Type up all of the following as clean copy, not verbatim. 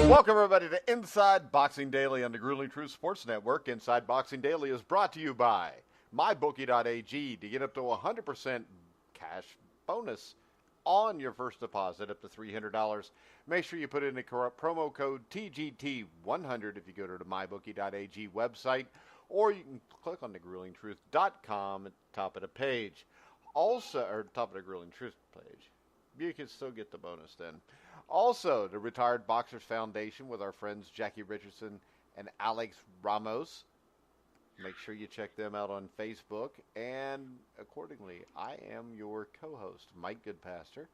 Welcome, everybody, to Inside Boxing Daily on the Grueling Truth Sports Network. Inside Boxing Daily is brought to you by MyBookie.ag to get up to 100% cash bonus on your first deposit up to $300. Make sure you put in the promo code TGT100 if you go to the MyBookie.ag website, or you can click on thegruelingtruth.com at the top of the page. Also, or top of the Grueling Truth page. You can still get the bonus then. Also, the Retired Boxers Foundation with our friends Jackie Richardson and Alex Ramos. Make sure you check them out on Facebook. And accordingly, I am your co-host, Mike Goodpaster.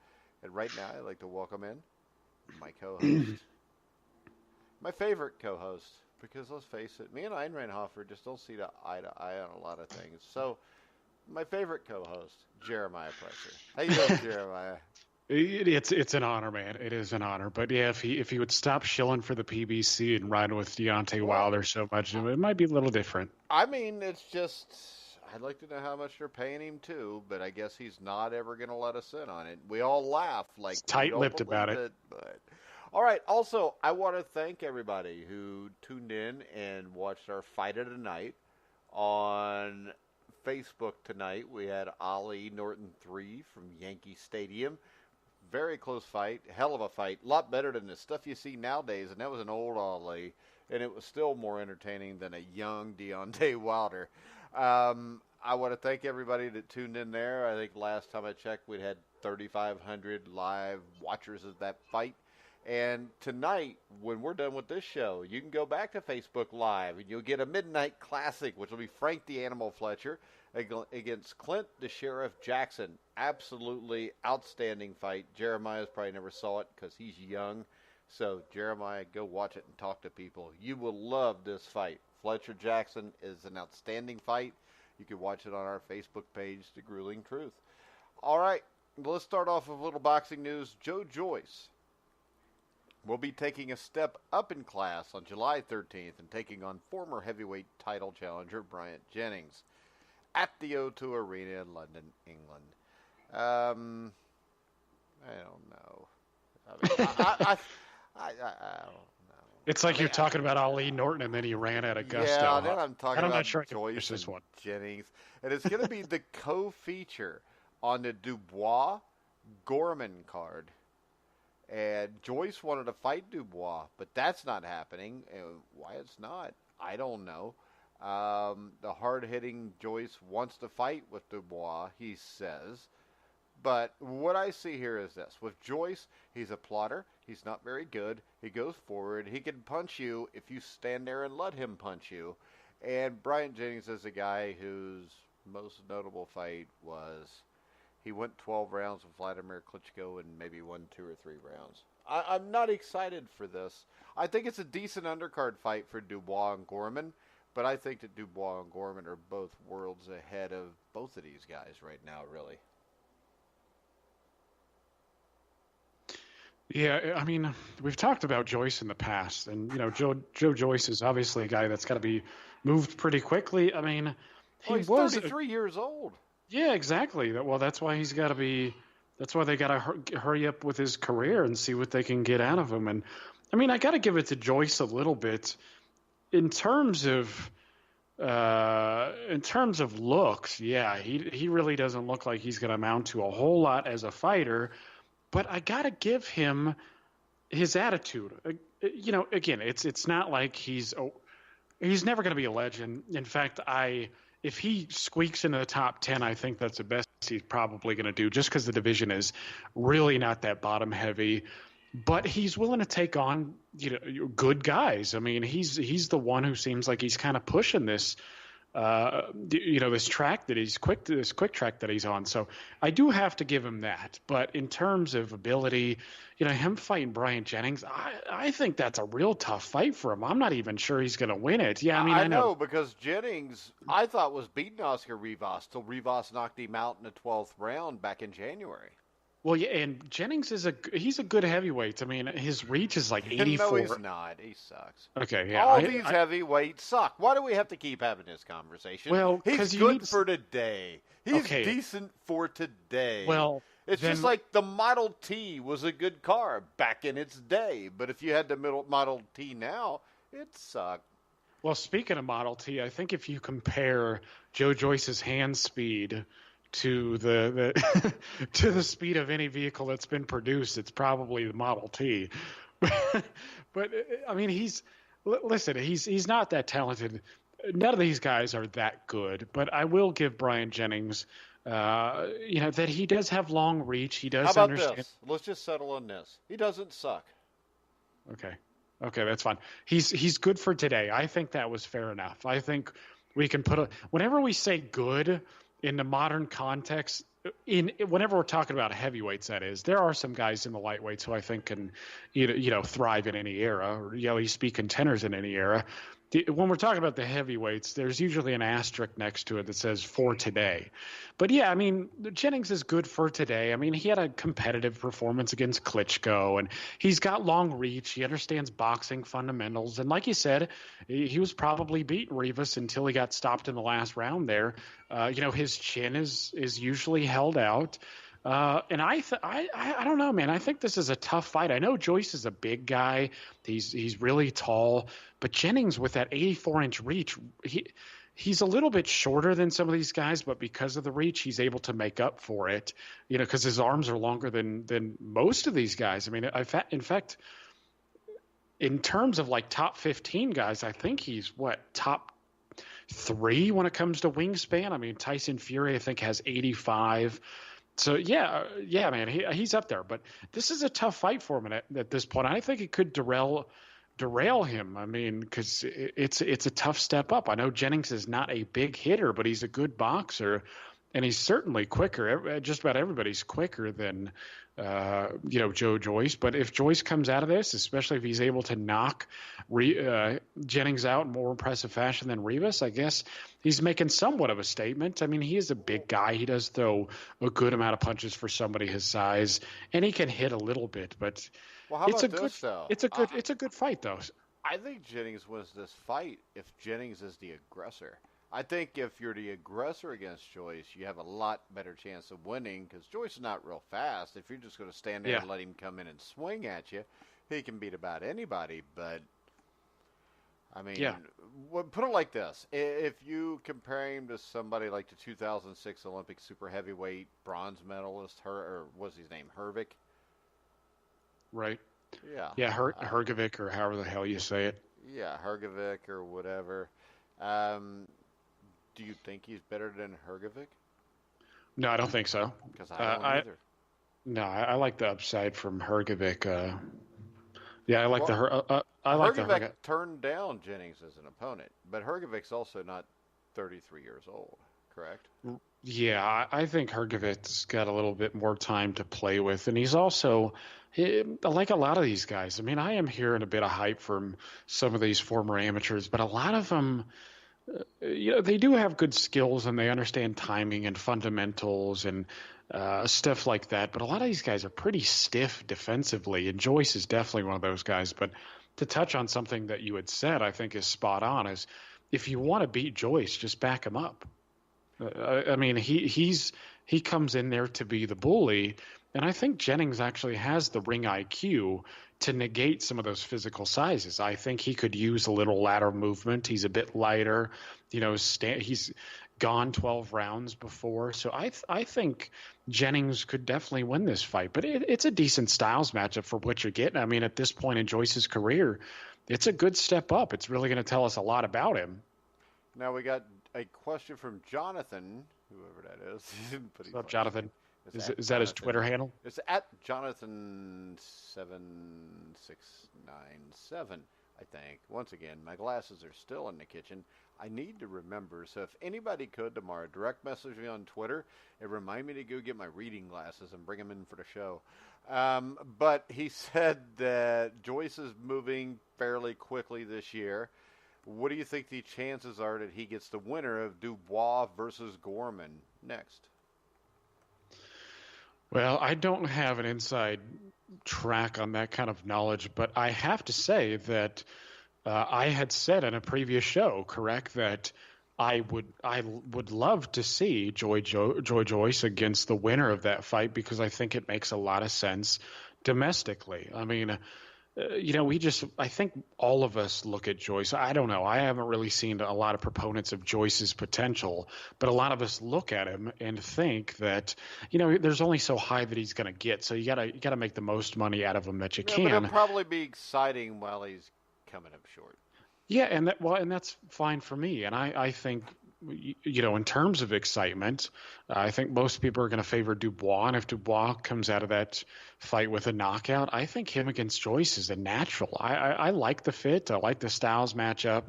And right now, I'd like to welcome in my co-host. My favorite co-host. Because let's face it, me and Ayn Randhofer just don't see eye to eye on a lot of things. So, my favorite co-host, Jeremiah Preisser. How you doing, Jeremiah? It's an honor, man. It is an honor. But yeah, if he would stop shilling for the PBC and riding with Deontay Wilder so much, it might be a little different. I mean, it's just, I'd like to know how much they're paying him too, but I guess he's not ever going to let us in on it. We all laugh like he's tight-lipped about it. But all right. Also, I want to thank everybody who tuned in and watched our Fight of the Night on Facebook tonight. We had Ali Norton 3 from Yankee Stadium. Very close fight, hell of a fight, a lot better than the stuff you see nowadays, and that was an old Ali, and it was still more entertaining than a young Deontay Wilder. I want to thank everybody that tuned in there. I think last time I checked, we'd had 3,500 live watchers of that fight. And tonight, when we're done with this show, you can go back to Facebook Live, and you'll get a Midnight Classic, which will be Frank the Animal Fletcher against Clint the Sheriff Jackson. Absolutely outstanding fight. Jeremiah's probably never saw it because he's young. So, Jeremiah, go watch it and talk to people. You will love this fight. Fletcher Jackson is an outstanding fight. You can watch it on our Facebook page, The Grueling Truth. All right, let's start off with a little boxing news. Joe Joyce will be taking a step up in class on July 13th and taking on former heavyweight title challenger Joyce-Jennings at the O2 Arena in London, England. I don't know. I don't know. It's like you're talking about Ali Norton and then he ran out of gusto. Yeah, then I'm talking about sure Joyce this one. Jennings. And it's going to be the co-feature on the Dubois-Gorman card. And Joyce wanted to fight Dubois, but that's not happening. And why it's not, I don't know. The hard-hitting Joyce wants to fight with Dubois, he says. But what I see here is this. With Joyce, he's a plotter. He's not very good. He goes forward. He can punch you if you stand there and let him punch you. And Joyce-Jennings is a guy whose most notable fight was he went 12 rounds with Vladimir Klitschko and maybe won 2 or 3 rounds. I'm not excited for this. I think it's a decent undercard fight for Dubois and Gorman. But I think that Dubois and Gorman are both worlds ahead of both of these guys right now, really. Yeah, I mean, we've talked about Joyce in the past, and, you know, Joe Joyce is obviously a guy that's got to be moved pretty quickly. I mean, he's 33 years old. Yeah, exactly. Well, that's why he's got to be – that's why they got to hurry up with his career and see what they can get out of him. And, I mean, I got to give it to Joyce a little bit. In terms of looks, yeah, he really doesn't look like he's going to amount to a whole lot as a fighter. But I got to give him his attitude. You know, again, it's not like he's never going to be a legend. In fact, if he squeaks into the top 10, I think that's the best he's probably going to do, just because the division is really not that bottom heavy. But he's willing to take on, you know, good guys. I mean, he's the one who seems like he's kind of pushing this this track that he's this quick track that he's on. So I do have to give him that. But in terms of ability, him fighting Brian Jennings, I think that's a real tough fight for him. I'm not even sure he's going to win it. Yeah, I mean, I I know. know, because Jennings, I thought, was beating Oscar Rivas till Rivas knocked him out in the 12th round back in January. Well, yeah, and Jennings he's a good heavyweight. I mean, his reach is like 84. No, he's not. He sucks. Okay, yeah. All these heavyweights suck. Why do we have to keep having this conversation? Well, he's good for today. He's okay. decent for today. Well, it's just like the Model T was a good car back in its day, but if you had the Model T now, it sucked. Well, speaking of Model T, I think if you compare Joe Joyce's hand speed to the to the speed of any vehicle that's been produced, it's probably the Model T. But I mean, he's not that talented. None of these guys are that good. But I will give Brian Jennings, that he does have long reach. He does understand. How about this? Let's just settle on this. He doesn't suck. Okay, that's fine. He's good for today. I think that was fair enough. I think we can whenever we say good in the modern context, whenever we're talking about heavyweights, that is, there are some guys in the lightweights who I think can, thrive in any era, or at least be contenders in any era. When we're talking about the heavyweights, there's usually an asterisk next to it that says for today. But yeah, I mean, Jennings is good for today. I mean, he had a competitive performance against Klitschko, and he's got long reach. He understands boxing fundamentals. And like you said, he was probably beating Rivas until he got stopped in the last round there. His chin is usually held out. And I don't know, man. I think this is a tough fight. I know Joyce is a big guy. He's really tall, but Jennings with that 84-inch reach, he's a little bit shorter than some of these guys, but because of the reach, he's able to make up for it. Because his arms are longer than most of these guys. I mean, in fact, in terms of like top 15 guys, I think he's top 3 when it comes to wingspan. I mean, Tyson Fury, I think, has 85. So yeah, man, he's up there. But this is a tough fight for him at this point. I think it could derail him. I mean, because it's a tough step up. I know Jennings is not a big hitter, but he's a good boxer, and he's certainly quicker. Just about everybody's quicker than Joe Joyce. But if Joyce comes out of this, especially if he's able to knock Jennings out in more impressive fashion than Rivas, I guess he's making somewhat of a statement. I mean, he is a big guy. He does throw a good amount of punches for somebody his size, and he can hit a little bit. But it's a good fight, though. I think Jennings wins this fight if Jennings is the aggressor. I think if you're the aggressor against Joyce, you have a lot better chance of winning because Joyce is not real fast. If you're just going to stand there and let him come in and swing at you, he can beat about anybody. But, I mean, put it like this. If you compare him to somebody like the 2006 Olympic super heavyweight bronze medalist, or what's his name, Hervik? Right. Yeah. Yeah, Hergovic, or however the hell you say it. Yeah, Hergovic or whatever. Do you think he's better than Hergovic? No, I don't think so. Because I don't either. No, I like the upside from Hergovic. I like Hergovic turned down Jennings as an opponent, but Hergovic's also not 33 years old, correct? Yeah, I think Hergovic's got a little bit more time to play with, and he's also, like a lot of these guys. I mean, I am hearing a bit of hype from some of these former amateurs, but a lot of them, they do have good skills and they understand timing and fundamentals and stuff like that. But a lot of these guys are pretty stiff defensively, and Joyce is definitely one of those guys. But to touch on something that you had said, I think is spot on, is if you want to beat Joyce, just back him up. I mean, he comes in there to be the bully, and I think Jennings actually has the ring IQ to negate some of those physical sizes. I think he could use a little ladder movement. He's a bit lighter, he's gone 12 rounds before. So I think Jennings could definitely win this fight, but it's a decent styles matchup for what you're getting. I mean, at this point in Joyce's career, it's a good step up. It's really going to tell us a lot about him. Now we got a question from Jonathan, whoever that is. What's up, Jonathan? Is that his Twitter handle? It's at Jonathan7697, I think. Once again, my glasses are still in the kitchen. I need to remember. So if anybody could tomorrow, direct message me on Twitter and remind me to go get my reading glasses and bring them in for the show. But he said that Joyce is moving fairly quickly this year. What do you think the chances are that he gets the winner of Dubois versus Gorman next? Well, I don't have an inside track on that kind of knowledge, but I have to say that I had said in a previous show, correct, that I would love to see Joy Joyce against the winner of that fight because I think it makes a lot of sense domestically. I mean, I think all of us look at Joyce. I don't know. I haven't really seen a lot of proponents of Joyce's potential, but a lot of us look at him and think that, there's only so high that he's going to get. So you gotta make the most money out of him that you can. But it'll probably be exciting while he's coming up short. Yeah, and that's fine for me. And I think, in terms of excitement, I think most people are going to favor Dubois. And if Dubois comes out of that fight with a knockout, I think him against Joyce is a natural. I like the fit. I like the styles matchup.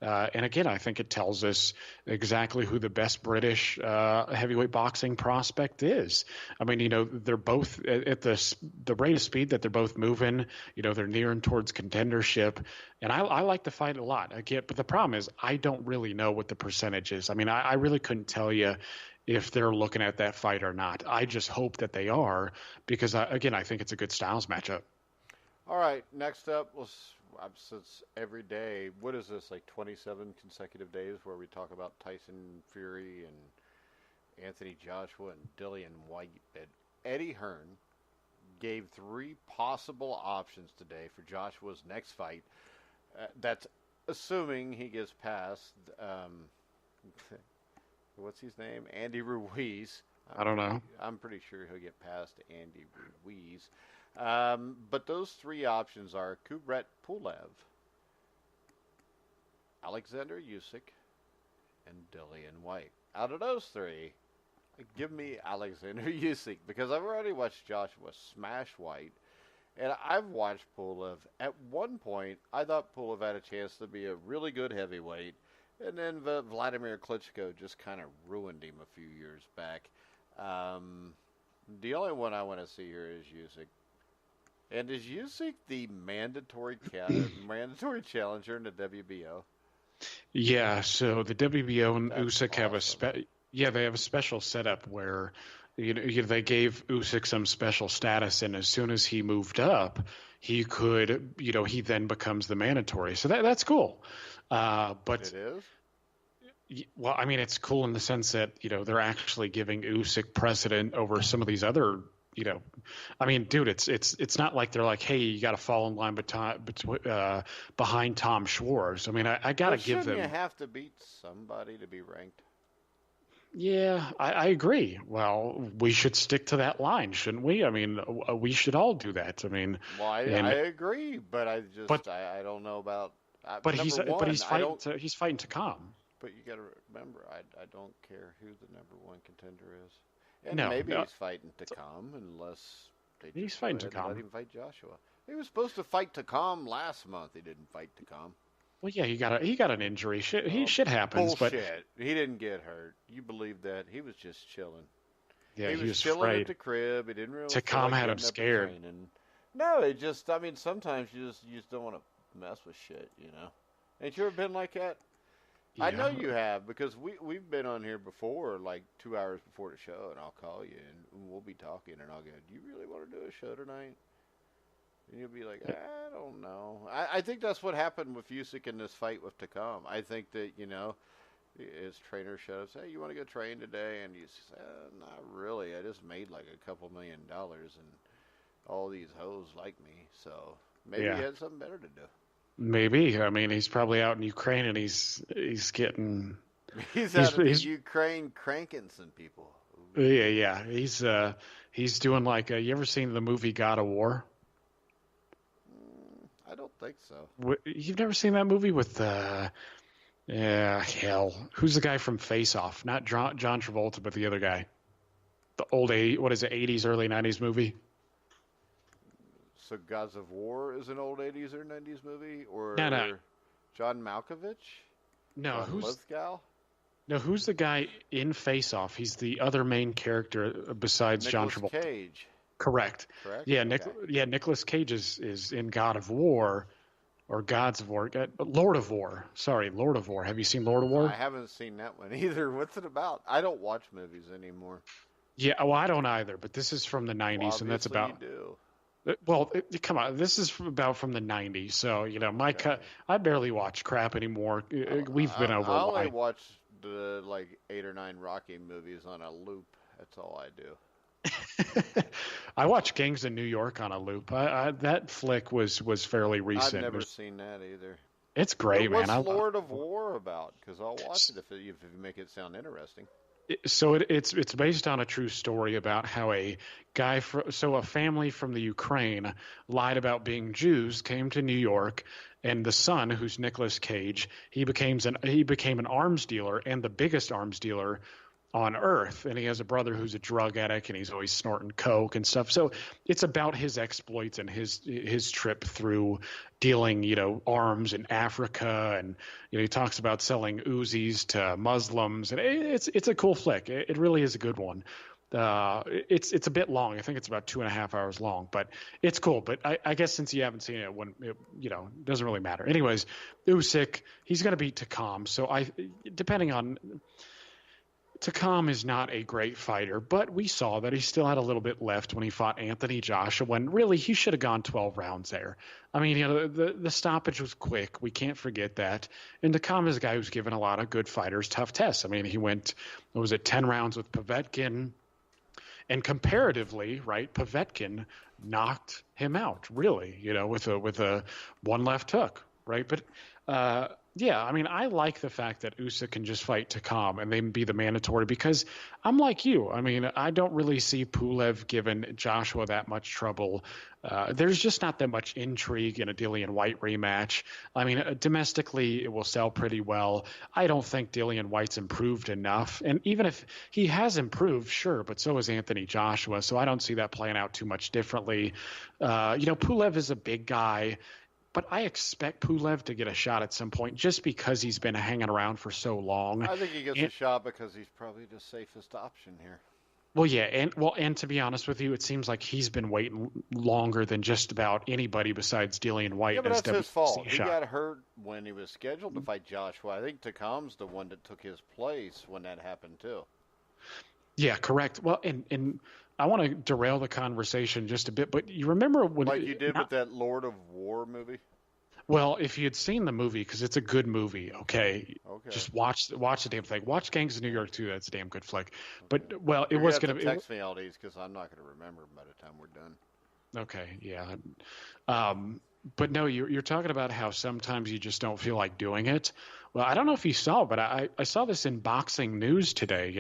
And again, I think it tells us exactly who the best British heavyweight boxing prospect is. I mean, they're both at the rate of speed that they're both moving. They're nearing towards contendership, and I like the fight a lot. But the problem is I don't really know what the percentage is. I mean, I really couldn't tell you if they're looking at that fight or not. I just hope that they are because, again, I think it's a good styles matchup. All right, next up, since every day, what is this, like 27 consecutive days where we talk about Tyson Fury and Anthony Joshua and Dillian White, that Eddie Hearn gave 3 possible options today for Joshua's next fight. That's assuming he gets past, what's his name? Andy Ruiz. I don't know. I'm pretty sure he'll get past Andy Ruiz. But those 3 options are Kubrat Pulev, Alexander Usyk, and Dillian White. Out of those 3, give me Alexander Usyk because I've already watched Joshua smash White, and I've watched Pulev. At one point, I thought Pulev had a chance to be a really good heavyweight, and then Vladimir Klitschko just kind of ruined him a few years back. The only one I want to see here is Usyk. And is Usyk the mandatory challenger in the WBO? Yeah, so the WBO and Usyk have they have a special setup where they gave Usyk some special status, and as soon as he moved up, he could he then becomes the mandatory. So that's cool. But it is. Well, I mean, it's cool in the sense that they're actually giving Usyk precedent over some of these other. I mean, dude, it's not like they're like, hey, you got to fall in line behind Tom Schwarz. I mean, I got to give them. Shouldn't you have to beat somebody to be ranked? Yeah, I agree. Well, we should stick to that line, shouldn't we? I mean, we should all do that. I mean, well, I agree, but I don't know about. But he's fighting to come. But you got to remember, I don't care who the number 1 contender is. And maybe he's fighting Takam unless he's fighting Takam. Let him fight Joshua. He was supposed to fight Takam last month. He didn't fight Takam. Well, yeah, he got an injury. Shit happens. Bullshit. But he didn't get hurt. You believe that? He was just chilling. Yeah, he was chilling afraid. At the crib. He didn't really. Takam had him scared. No, it just. I mean, sometimes you just don't want to mess with shit. Ain't you ever been like that? Yeah. I know you have because we've been on here before, like 2 hours before the show, and I'll call you and we'll be talking, and I'll go, "Do you really want to do a show tonight?" And you'll be like, "I don't know." I think that's what happened with Usyk in this fight with Takam. I think that his trainer showed up, "Hey, you want to go train today?" And he said, "Not really. I just made like a couple $1 million, and all these hoes like me, so maybe he had something better to do." Maybe. I mean, he's probably out in Ukraine and he's getting. He's out in Ukraine cranking some people. Yeah. He's doing like. You ever seen the movie God of War? I don't think so. You've never seen that movie with hell. Who's the guy from Face Off? Not John Travolta, but the other guy. The old 80s, early 90s movie. So Gods of War is an old 80s or 90s movie? Or no. John Malkovich? No, Von Lithgow? who's the guy in Face Off? He's the other main character besides John Nicolas Travolta. Cage. Correct. Correct? Yeah, Okay. Nicolas Cage is in God of War or Gods of War, Lord of War. Sorry, Lord of War. Have you seen Lord of I War? haven't seen that one either. What's it about? I don't watch movies anymore. Yeah, well, I don't either, but this is from the Well, 90s, and that's obviously you about. do. Well, come on, this is about from the '90s, so Okay. I barely watch crap anymore. We've been over I only why. watch the like 8 or 9 Rocky movies on a loop. That's all I do. I watched Gangs of New York on a loop. That flick was fairly I've recent. never seen that either. It's But great, man. what's Lord of War about? Because I'll watch it if you make it sound interesting. So it's based on a true story about how a a family from the Ukraine lied about being Jews, came to New York, and the son, who's Nicolas Cage, he became an arms dealer and the biggest arms dealer on Earth, and he has a brother who's a drug addict, and he's always snorting coke and stuff. So it's about his exploits and his trip through dealing, arms in Africa, and he talks about selling Uzis to Muslims, and it's a cool flick. It really is a good one. It's a bit long. I think it's about 2.5 hours long, but it's cool. But I guess since you haven't seen it, it doesn't really matter. Anyways, Usyk, he's going to beat Takam. So depending on. Takam is not a great fighter, but we saw that he still had a little bit left when he fought Anthony Joshua, when really he should have gone 12 rounds there. I mean, the stoppage was quick. We can't forget that. And Takam is a guy who's given a lot of good fighters tough tests. I mean, he went, 10 rounds with Povetkin, and comparatively, right, Povetkin knocked him out, really, with a one left hook, right? But yeah, I mean, I like the fact that Usyk can just fight Takam and then be the mandatory, because I'm like you. I mean, I don't really see Pulev giving Joshua that much trouble. There's just not that much intrigue in a Dillian White rematch. I mean, domestically, it will sell pretty well. I don't think Dillian White's improved enough. And even if he has improved, sure, but so has Anthony Joshua. So I don't see that playing out too much differently. Pulev is a big guy. But I expect Pulev to get a shot at some point just because he's been hanging around for so long. I think he gets a shot because he's probably the safest option here. Well, yeah, and to be honest with you, it seems like he's been waiting longer than just about anybody besides Dillian White. Yeah, but that's his fault. He shot. got hurt when he was scheduled to fight Joshua. I think Takam's the one that took his place when that happened too. Yeah, correct. Well, and I want to derail the conversation just a bit, but you remember when... Like you did with that Lord of War movie? Well, if you had seen the movie, because it's a good movie, okay, just watch the damn thing. Watch Gangs of New York too. That's a damn good flick. Okay. But, well, it was going to be... Text me all these because I'm not going to remember by the time we're done. Okay, yeah. But no, you're talking about how sometimes you just don't feel like doing it. Well, I don't know if you saw, but I saw this in Boxing News today.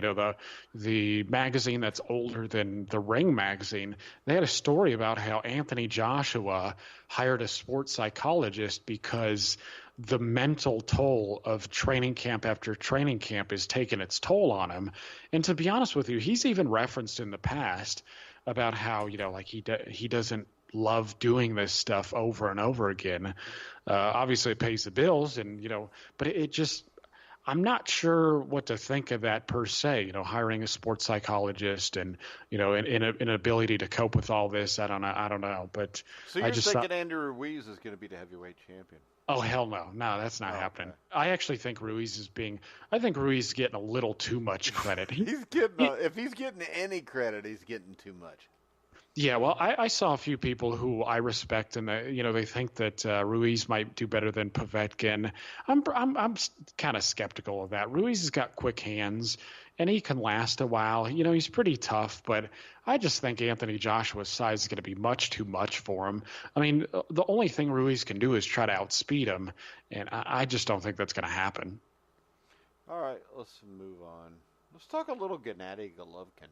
The magazine that's older than the Ring magazine. They had a story about how Anthony Joshua hired a sports psychologist because the mental toll of training camp after training camp is taking its toll on him. And to be honest with you, he's even referenced in the past about how he doesn't love doing this stuff over and over again. Obviously, it pays the bills, but it just, I'm not sure what to think of that per se. Hiring a sports psychologist and an ability to cope with all this. I don't know. But so you're thinking Andrew Ruiz is going to be the heavyweight champion? Oh hell no, that's not happening. Okay. I actually think Ruiz is getting a little too much credit. If he's getting any credit, he's getting too much. Yeah, well, I saw a few people who I respect, and they think that Ruiz might do better than Povetkin. I'm kind of skeptical of that. Ruiz has got quick hands, and he can last a while. He's pretty tough, but I just think Anthony Joshua's size is going to be much too much for him. I mean, the only thing Ruiz can do is try to outspeed him, and I just don't think that's going to happen. All right, let's move on. Let's talk a little Gennady Golovkin.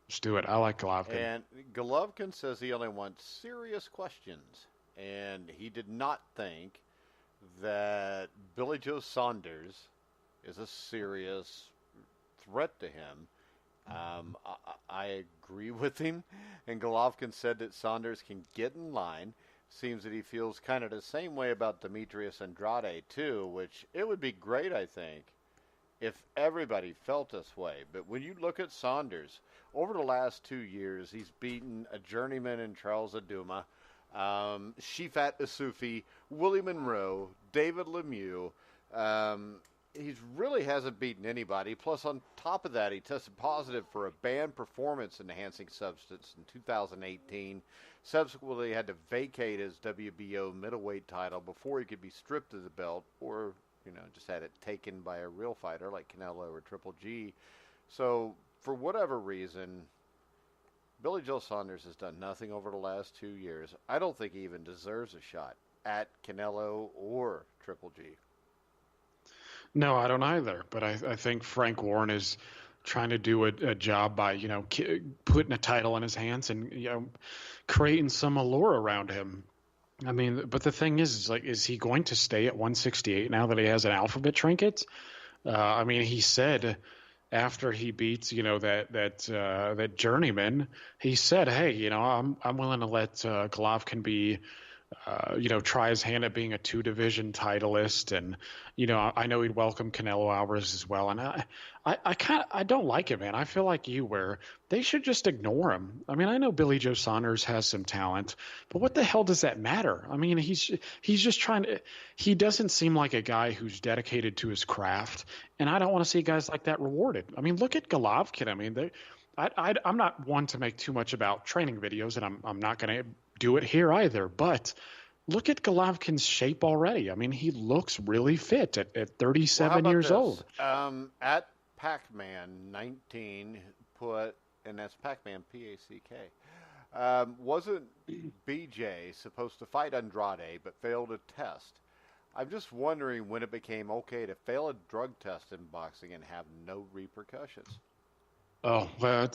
Let's do it. I like Golovkin. And Golovkin says he only wants serious questions. And he did not think that Billy Joe Saunders is a serious threat to him. I agree with him. And Golovkin said that Saunders can get in line, seems that he feels kind of the same way about Demetrius Andrade too, which it would be great, I think, if everybody felt this way. But when you look at Saunders, over the last 2 years, he's beaten a journeyman in Charles Aduma, Shifat Isufi, Willie Monroe, David Lemieux. He really hasn't beaten anybody. Plus, on top of that, he tested positive for a banned performance-enhancing substance in 2018. Subsequently, had to vacate his WBO middleweight title before he could be stripped of the belt, or just had it taken by a real fighter like Canelo or Triple G. So, for whatever reason, Billy Joe Saunders has done nothing over the last 2 years. I don't think he even deserves a shot at Canelo or Triple G. No, I don't either. But I think Frank Warren is trying to do a job by, putting a title in his hands and, creating some allure around him. I mean, but the thing is he going to stay at 168 now that he has an alphabet trinket? I mean, he said after he beats, that journeyman, he said, hey, I'm willing to let Golovkin be, try his hand at being a 2-division titleist. And, I know he'd welcome Canelo Alvarez as well. And I don't like it, man. I feel like you, where they should just ignore him. I mean, I know Billy Joe Saunders has some talent, but what the hell does that matter? I mean, he's just trying to, he doesn't seem like a guy who's dedicated to his craft. And I don't want to see guys like that rewarded. I mean, look at Golovkin. I mean, I'm not one to make too much about training videos, and I'm not going to do it here either. But look at Golovkin's shape already. I mean, he looks really fit at 37 years old. At Pac-Man 19 and that's Pac-Man P-A-C-K, wasn't BJ supposed to fight Andrade but failed a test? I'm just wondering when it became okay to fail a drug test in boxing and have no repercussions. Oh, well,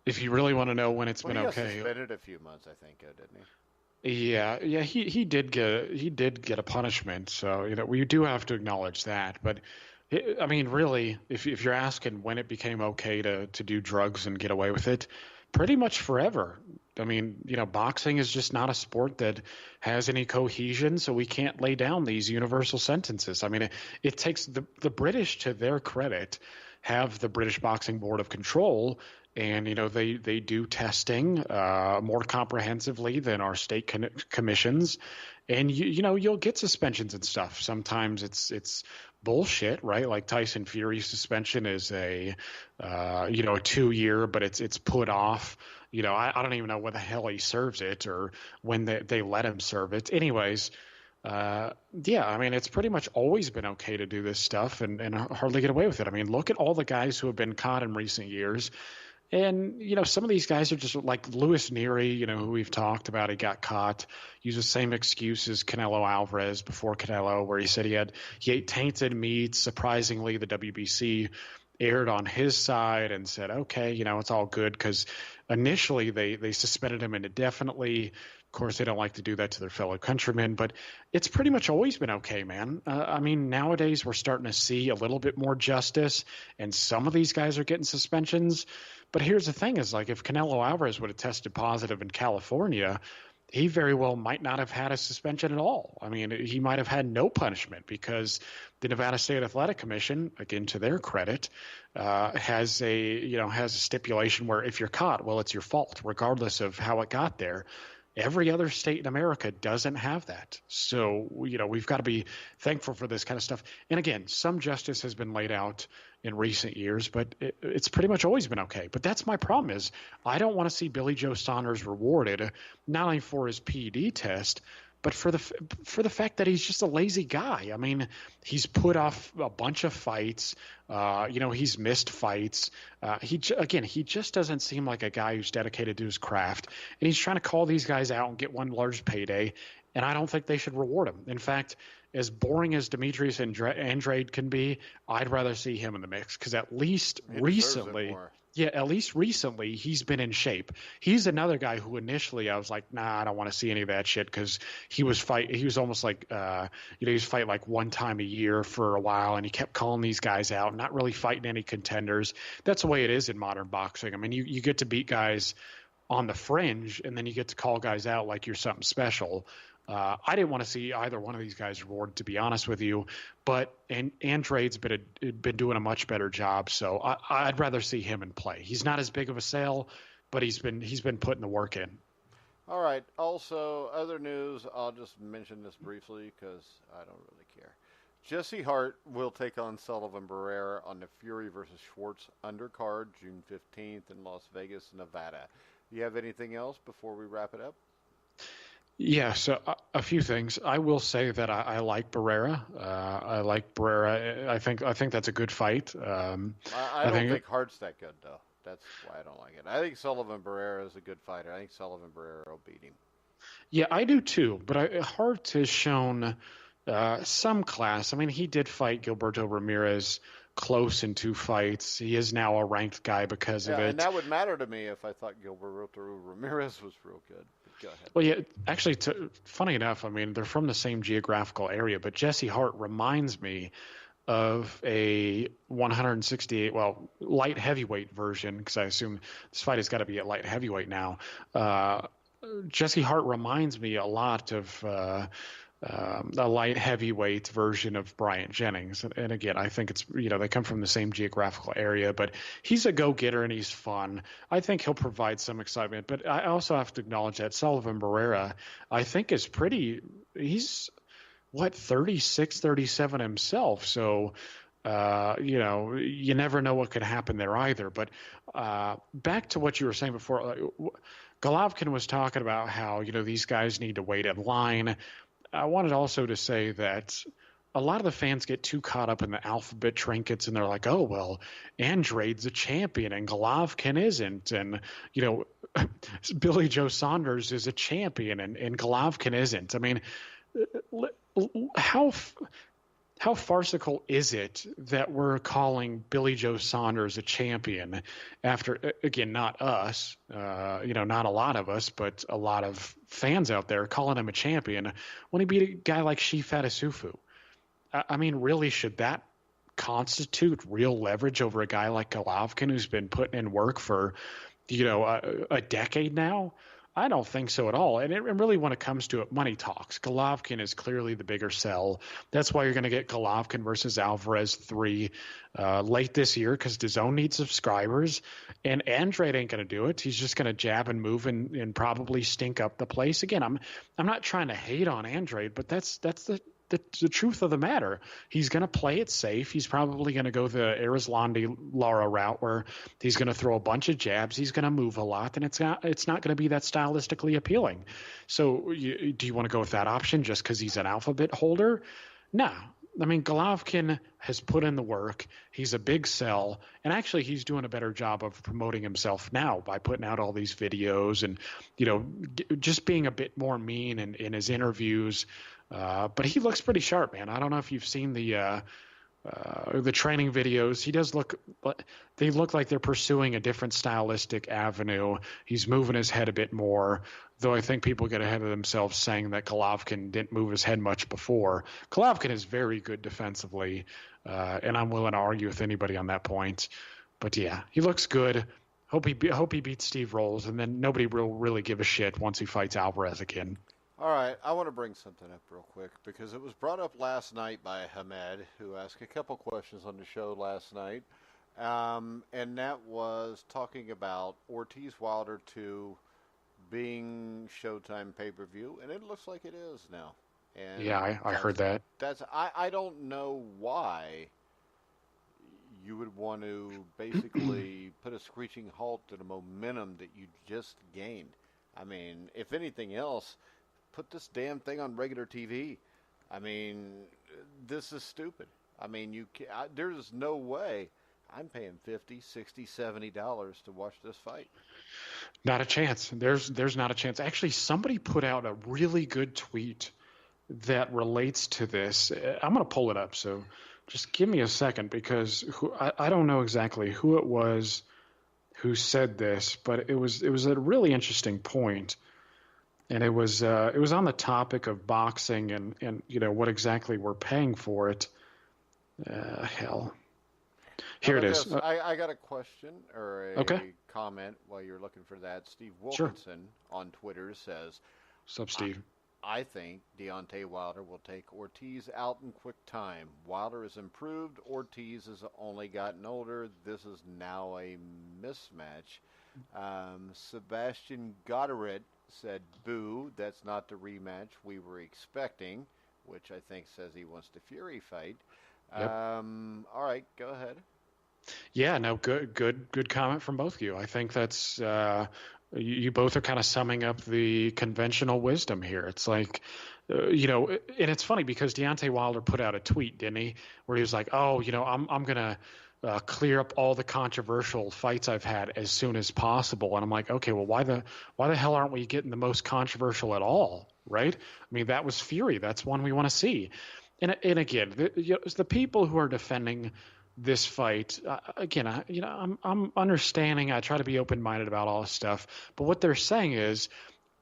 if you really want to know when it's been okay. He got suspended a few months, I think, didn't he? Yeah, he did get a punishment, so we do have to acknowledge that. But I mean, really, if you're asking when it became okay to do drugs and get away with it, pretty much forever. I mean, boxing is just not a sport that has any cohesion, so we can't lay down these universal sentences. I mean, it takes the British, to their credit, have the British Boxing Board of Control. And, they do testing more comprehensively than our state commissions. And, you'll get suspensions and stuff. Sometimes it's bullshit, right? Like Tyson Fury's suspension is a 2-year, but it's put off. I don't even know when the hell he serves it or when they let him serve it. Anyways, I mean, it's pretty much always been okay to do this stuff and hardly get away with it. I mean, look at all the guys who have been caught in recent years. And, some of these guys are just like Louis Neary, who we've talked about. He got caught, used the same excuse as Canelo Alvarez before Canelo, where he said he ate tainted meat. Surprisingly, the WBC aired on his side and said, okay, it's all good, because initially they suspended him indefinitely. Of course, they don't like to do that to their fellow countrymen, but it's pretty much always been okay, man. I mean, nowadays we're starting to see a little bit more justice, and some of these guys are getting suspensions. But here's the thing is, like, if Canelo Alvarez would have tested positive in California, he very well might not have had a suspension at all. I mean, he might have had no punishment, because the Nevada State Athletic Commission, again, to their credit, has a stipulation where if you're caught, well, it's your fault, regardless of how it got there. Every other state in America doesn't have that. So, we've got to be thankful for this kind of stuff. And again, some justice has been laid out in recent years, but it's pretty much always been okay. But that's my problem is I don't want to see Billy Joe Saunders rewarded, not only for his PED test, but for the fact that he's just a lazy guy. I mean, he's put off a bunch of fights. He's missed fights. He just doesn't seem like a guy who's dedicated to his craft. And he's trying to call these guys out and get one large payday. And I don't think they should reward him. In fact, as boring as Demetrius Andrade can be, I'd rather see him in the mix, because at least recently he's been in shape. He's another guy who initially I was like, nah, I don't want to see any of that shit, because he was almost like he was fighting like one time a year for a while, and he kept calling these guys out, not really fighting any contenders. That's the way it is in modern boxing. I mean, you get to beat guys on the fringe, and then you get to call guys out like you're something special. I didn't want to see either one of these guys rewarded, to be honest with you. But Andrade's been doing a much better job, so I'd rather see him in play. He's not as big of a sale, but he's been putting the work in. All right. Also, other news. I'll just mention this briefly because I don't really care. Jesse Hart will take on Sullivan Barrera on the Fury versus Schwartz undercard June 15th in Las Vegas, Nevada. You have anything else before we wrap it up? Yeah, so a few things. I will say that I like Barrera. I like Barrera. I think that's a good fight. I don't think Hart's that good, though. That's why I don't like it. I think Sullivan Barrera is a good fighter. I think Sullivan Barrera will beat him. Yeah, I do too. But Hart has shown some class. I mean, he did fight Gilberto Ramirez close in 2 fights. He is now a ranked guy because of it. And that would matter to me if I thought Gilberto Ramirez was real good. Go ahead. Well, yeah, actually, funny enough, I mean, they're from the same geographical area, but Jesse Hart reminds me of a 168, light heavyweight version, because I assume this fight has got to be at light heavyweight now. Jesse Hart reminds me a lot of a light heavyweight version of Bryant Jennings. And again, I think it's, they come from the same geographical area, but he's a go-getter and he's fun. I think he'll provide some excitement, but I also have to acknowledge that Sullivan Barrera, I think he's 36, 37 himself. So, you never know what could happen there either. But back to what you were saying before, Golovkin was talking about how, these guys need to wait in line. I wanted also to say that a lot of the fans get too caught up in the alphabet trinkets, and they're like, oh, well, Andrade's a champion and Golovkin isn't. And, Billy Joe Saunders is a champion and Golovkin isn't. I mean, how farcical is it that we're calling Billy Joe Saunders a champion after, again, not us, not a lot of us, but a lot of fans out there calling him a champion when he beat a guy like Shifat Isufu? I mean, really, should that constitute real leverage over a guy like Golovkin who's been putting in work for, a decade now? I don't think so at all. And really, when it comes to it, money talks. Golovkin is clearly the bigger sell. That's why you're going to get Golovkin versus Alvarez 3 late this year, because DAZN needs subscribers. And Andrade ain't going to do it. He's just going to jab and move and probably stink up the place. Again, I'm not trying to hate on Andrade, but that's the truth of the matter. He's going to play it safe. He's probably going to go the Arislandi Lara route where he's going to throw a bunch of jabs. He's going to move a lot, and it's not going to be that stylistically appealing. So do you want to go with that option just because he's an alphabet holder? No. I mean, Golovkin has put in the work. He's a big sell, and actually he's doing a better job of promoting himself now by putting out all these videos and, just being a bit more mean in his interviews. But he looks pretty sharp, man. I don't know if you've seen the training videos. They look like they're pursuing a different stylistic avenue. He's moving his head a bit more, though I think people get ahead of themselves saying that Golovkin didn't move his head much before. Golovkin is very good defensively, and I'm willing to argue with anybody on that point. But yeah, he looks good. Hope he beats Steve Rolls, and then nobody will really give a shit once he fights Alvarez again. All right, I want to bring something up real quick because it was brought up last night by Hamed, who asked a couple questions on the show last night, and that was talking about Ortiz Wilder 2 being Showtime pay-per-view, and it looks like it is now. And yeah, I heard that. I don't know why you would want to basically put a screeching halt to the momentum that you just gained. I mean, if anything else, put this damn thing on regular TV. I mean, this is stupid. I mean, there's no way I'm paying $50, $60, $70 to watch this fight. Not a chance. There's not a chance. Actually, somebody put out a really good tweet that relates to this. I'm going to pull it up, so just give me a second because I don't know exactly who it was who said this, but it was a really interesting point. And it was on the topic of boxing and what exactly we're paying for it. Hell. Here it is. I got a question or a Okay. comment while you're looking for that. Steve Sure. Wilkinson on Twitter says, What's up, Steve? I think Deontay Wilder will take Ortiz out in quick time. Wilder has improved. Ortiz has only gotten older. This is now a mismatch. Sebastian Goddard said, boo, that's not the rematch we were expecting, which I think says he wants the Fury fight. Yep. All right, go ahead. Yeah, no, good comment from both of you. I think that's you both are kind of summing up the conventional wisdom here. It's like, and it's funny because Deontay Wilder put out a tweet, didn't he, where he was like, "Oh, I'm gonna clear up all the controversial fights I've had as soon as possible." And I'm like, okay, well, why the hell aren't we getting the most controversial at all, right? I mean, that was Fury. That's one we want to see. And again, the people who are defending this fight, again, I'm understanding. I try to be open-minded about all this stuff, but what they're saying is,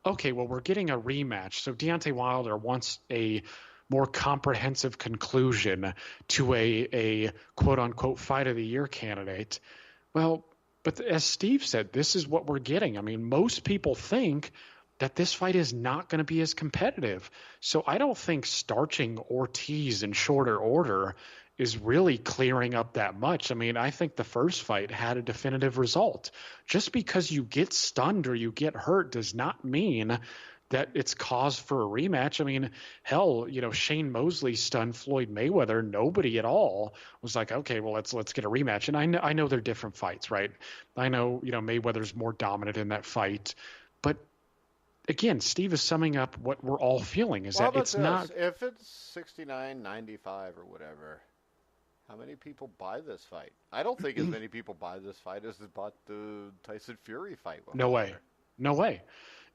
okay, well, we're getting a rematch. So Deontay Wilder wants a more comprehensive conclusion to a quote-unquote fight of the year candidate. Well, but as Steve said, this is what we're getting. I mean, most people think that this fight is not going to be as competitive. So I don't think starching Ortiz in shorter order is really clearing up that much. I mean, I think the first fight had a definitive result. Just because you get stunned or you get hurt does not mean that it's cause for a rematch. I mean, hell, Shane Mosley stunned Floyd Mayweather. Nobody at all was like, okay, well, let's get a rematch. And I know they're different fights, right? I know, Mayweather's more dominant in that fight, but again, Steve is summing up what we're all feeling is that it's not. If it's 69.95 or whatever, how many people buy this fight? I don't think as many people buy this fight as bought the Tyson Fury fight. No way.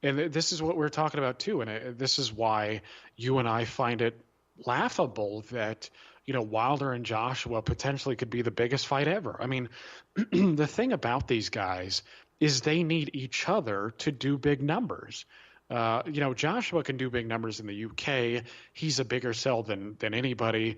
And this is what we're talking about too. And this is why you and I find it laughable that, Wilder and Joshua potentially could be the biggest fight ever. I mean, the thing about these guys is they need each other to do big numbers. Joshua can do big numbers in the UK. He's a bigger sell than anybody.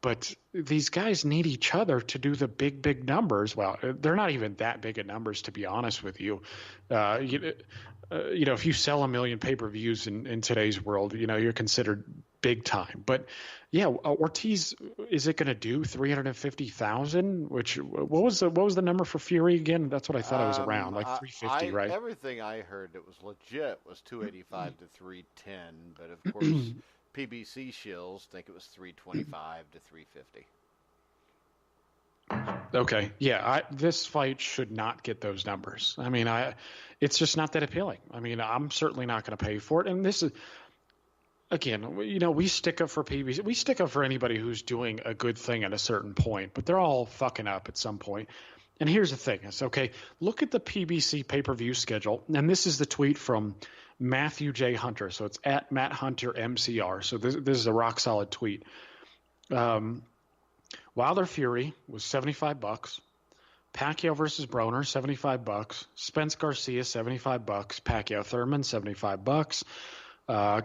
But these guys need each other to do the big numbers. Well, they're not even that big of numbers, to be honest with you. If you sell 1 million pay-per-views in today's world, you're considered big time. But yeah, Ortiz, is it going to do 350,000? Which what was the number for Fury again? That's what I thought it was around, like 350, right? Everything I heard that was legit was 285 to 310, but of course PBC shills think it was 325 to 350. Okay, yeah, this fight should not get those numbers. I mean, it's just not that appealing. I mean, I'm certainly not going to pay for it. And this is, again, we stick up for PBC. We stick up for anybody who's doing a good thing at a certain point, but they're all fucking up at some point. And here's the thing: is okay. Look at the PBC pay-per-view schedule, and this is the tweet from Matthew J. Hunter. So it's at Matt Hunter MCR. So this is a rock solid tweet. Wilder Fury was $75. Pacquiao versus Broner, $75. Spence Garcia, $75. Pacquiao Thurman, $75.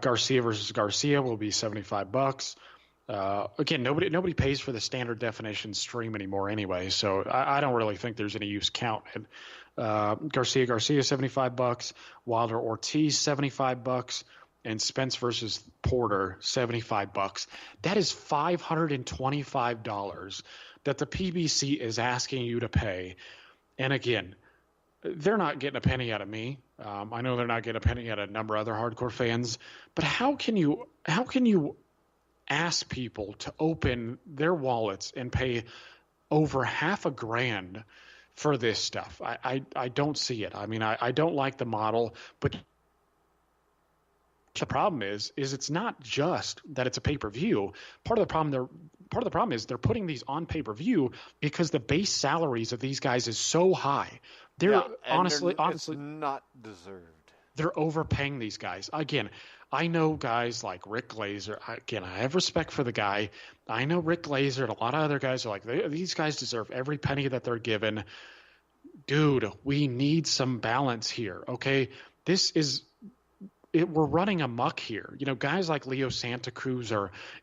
Garcia versus Garcia will be $75. Again, nobody pays for the standard definition stream anymore anyway, so I don't really think there's any use counting. Garcia, $75. Wilder Ortiz, $75. And Spence versus Porter, $75. That is $525 that the PBC is asking you to pay. And again, they're not getting a penny out of me. I know they're not getting a penny out of a number of other hardcore fans. But how can you ask people to open their wallets and pay over $500,000 for this stuff? I don't see it. I mean, I don't like the model, but the problem is it's not just that it's a pay-per-view. Part of the problem is they're putting these on pay-per-view because the base salaries of these guys is so high. Honestly, it's not deserved. They're overpaying these guys. Again, I know guys like Rick Glazer. Again, I have respect for the guy. I know Rick Glazer and a lot of other guys are like, these guys deserve every penny that they're given. Dude, we need some balance here, okay? we're running amok here. Guys like Leo Santa Cruz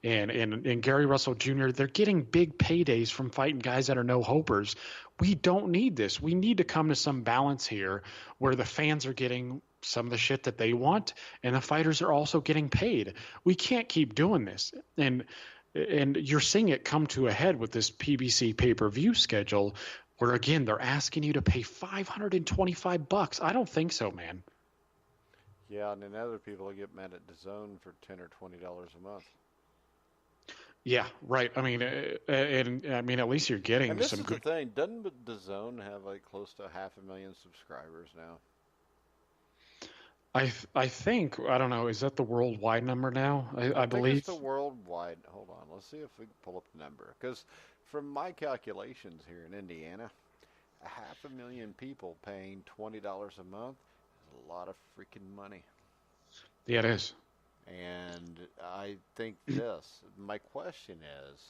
and Gary Russell Jr., they're getting big paydays from fighting guys that are no hopers. We don't need this. We need to come to some balance here where the fans are getting some of the shit that they want and the fighters are also getting paid. We can't keep doing this. And you're seeing it come to a head with this PBC pay-per-view schedule where, again, they're asking you to pay $525. I don't think so, man. Yeah, and then other people get mad at DAZN for $10 or $20 a month. Yeah, right. I mean, at least you're getting and this some is good. The thing. Doesn't DAZN have like close to 500,000 subscribers now? I think, I don't know, is that the worldwide number now? I believe it's the worldwide. Hold on, let's see if we can pull up the number. Because from my calculations here in Indiana, 500,000 people paying $20 a month is a lot of freaking money. Yeah, it is. And I think this, my question is,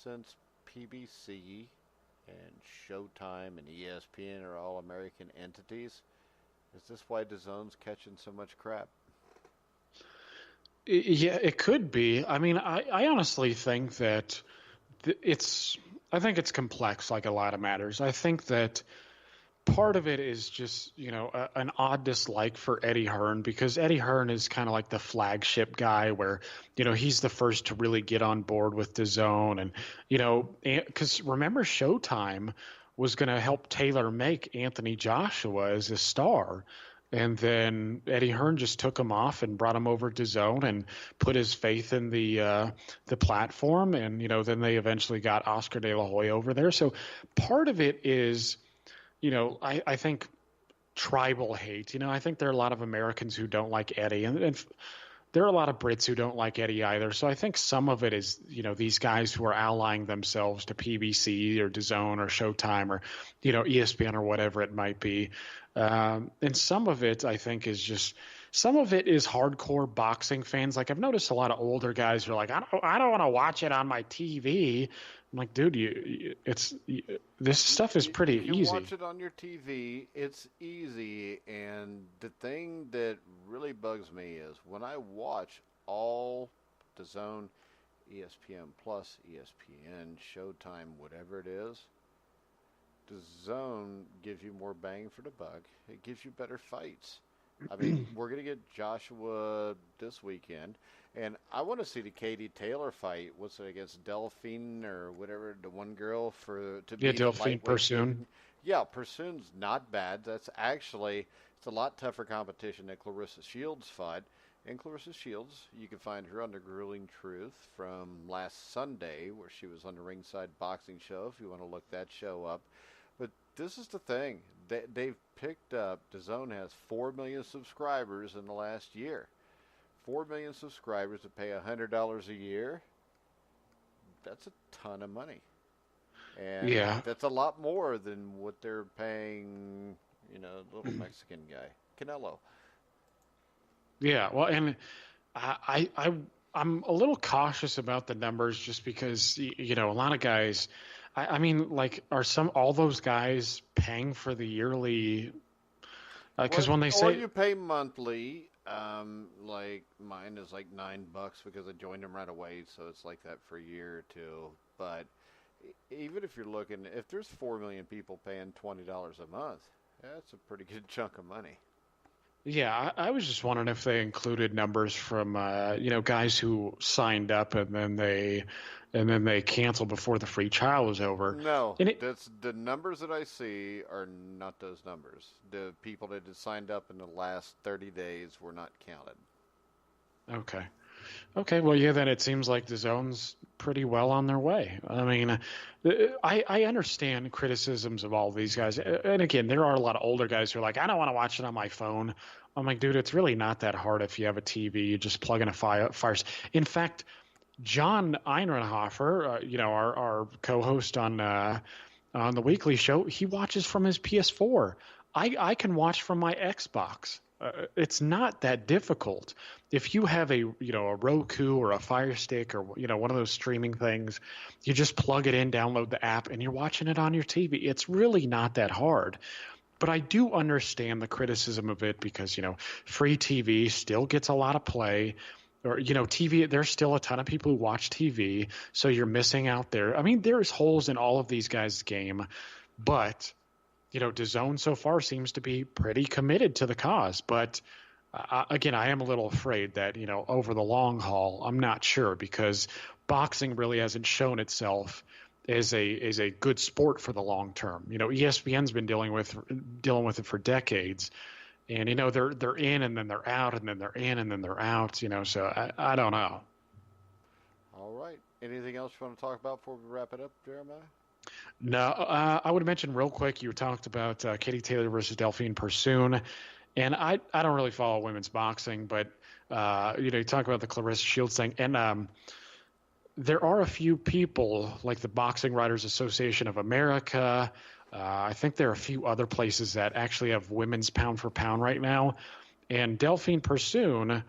since PBC and Showtime and ESPN are all American entities, is this why DAZN's catching so much crap? Yeah, it could be. I mean, I honestly think that I think it's complex like a lot of matters. I think that part of it is just, an odd dislike for Eddie Hearn, because Eddie Hearn is kind of like the flagship guy where, he's the first to really get on board with DAZN. And, because remember Showtime was going to help tailor make Anthony Joshua as a star. And then Eddie Hearn just took him off and brought him over to DAZN and put his faith in the platform. And, then they eventually got Oscar De La Hoya over there. So part of it is, I think tribal hate. I think there are a lot of Americans who don't like Eddie, and there are a lot of Brits who don't like Eddie either. So I think some of it is, these guys who are allying themselves to PBC or DAZN or Showtime or, ESPN or whatever it might be. And some of it, I think, is just some of it is hardcore boxing fans. Like I've noticed a lot of older guys who are like, I don't want to watch it on my TV. I'm like, dude, this stuff is pretty easy. You watch it on your TV, it's easy. And the thing that really bugs me is when I watch all DAZN, ESPN Plus, ESPN, Showtime, whatever it is, DAZN gives you more bang for the buck. It gives you better fights. I mean, we're going to get Joshua this weekend. And I want to see the Katie Taylor fight. What's it against Delphine or whatever, the one girl Delphine Persoon. Yeah, Persoon's not bad. That's actually it's a lot tougher competition than Clarissa Shields fought. And Clarissa Shields, you can find her on the Grueling Truth from last Sunday, where she was on the Ringside Boxing Show. If you want to look that show up, but this is the thing they've picked up. DAZN has 4 million subscribers in the last year. 4 million subscribers to pay $100 a year, that's a ton of money. And that's a lot more than what they're paying, the little Mexican guy, Canelo. Yeah, well, and I'm a little cautious about the numbers just because, a lot of guys, I mean, like, are all those guys paying for the yearly? Because when they say... Or you pay monthly... like mine is like $9 because I joined them right away, so it's like that for a year or two. But even if you're looking, if there's 4 million people paying $20 a month, that's a pretty good chunk of money. Yeah, I was just wondering if they included numbers from guys who signed up and then they canceled before the free trial was over. No, that's the numbers that I see are not those numbers. The people that had signed up in the last 30 days were not counted. Okay. Well, yeah, then it seems like DAZN's pretty well on their way. I mean, I understand criticisms of all these guys. And again, there are a lot of older guys who are like, I don't want to watch it on my phone. I'm like, dude, it's really not that hard if you have a TV. You just plug in a fire. In fact, John Einrenhofer, our co-host on the weekly show, he watches from his PS4. I can watch from my Xbox. It's not that difficult. If you have a Roku or a Fire Stick or one of those streaming things, you just plug it in, download the app, and you're watching it on your TV. It's really not that hard. But I do understand the criticism of it because, free TV still gets a lot of play. Or, TV, there's still a ton of people who watch TV, so you're missing out there. I mean, there's holes in all of these guys' game, but, DAZN so far seems to be pretty committed to the cause. But, again, I am a little afraid that, over the long haul, I'm not sure because boxing really hasn't shown itself as a good sport for the long term. ESPN's been dealing with it for decades. And, they're in and then they're out and then they're in and then they're out, so I don't know. All right. Anything else you want to talk about before we wrap it up, Jeremiah? No, I would mention real quick, you talked about Katie Taylor versus Delphine Persoon. And I don't really follow women's boxing, but, you talk about the Clarissa Shields thing. And there are a few people like the Boxing Writers Association of America. I think there are a few other places that actually have women's pound for pound right now. And Delphine Persoon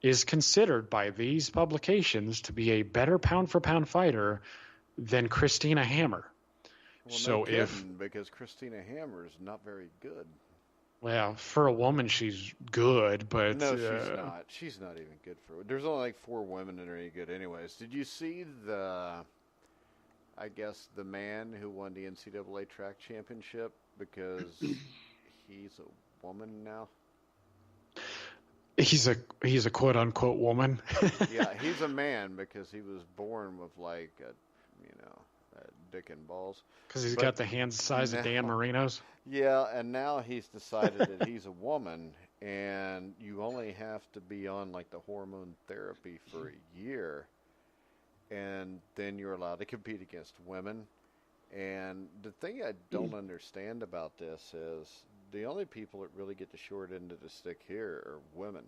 is considered by these publications to be a better pound for pound fighter than Christina Hammer. Well, so no kidding, because Christina Hammer is not very good. Well, for a woman, she's good, but no, she's not. She's not even good for it. There's only like 4 women that are any good, anyways. Did you see the man who won the NCAA track championship because he's a woman now? He's a quote unquote woman. Yeah, he's a man because he was born with like a dick and balls. Because he's got the hands the size of Dan Marino's. Yeah, and now he's decided that he's a woman, and you only have to be on like the hormone therapy for a year, and then you're allowed to compete against women. And the thing I don't understand about this is the only people that really get the short end of the stick here are women.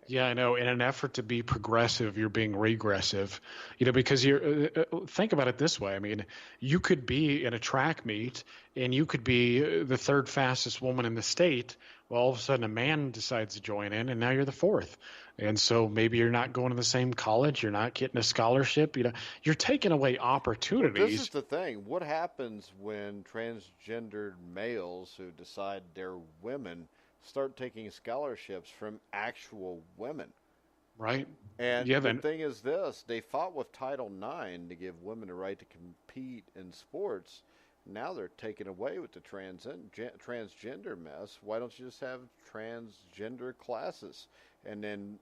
Yeah, I know. In an effort to be progressive, you're being regressive, because you're think about it this way. I mean, you could be in a track meet and you could be the 3rd fastest woman in the state. Well, all of a sudden a man decides to join in and now you're the 4th. And so maybe you're not going to the same college. You're not getting a scholarship. You're taking away opportunities. Well, this is the thing. What happens when transgendered males who decide they're women start taking scholarships from actual women? Right. And the thing is this, they fought with Title IX to give women the right to compete in sports. Now they're taking away with the transgender mess. Why don't you just have transgender classes? And then,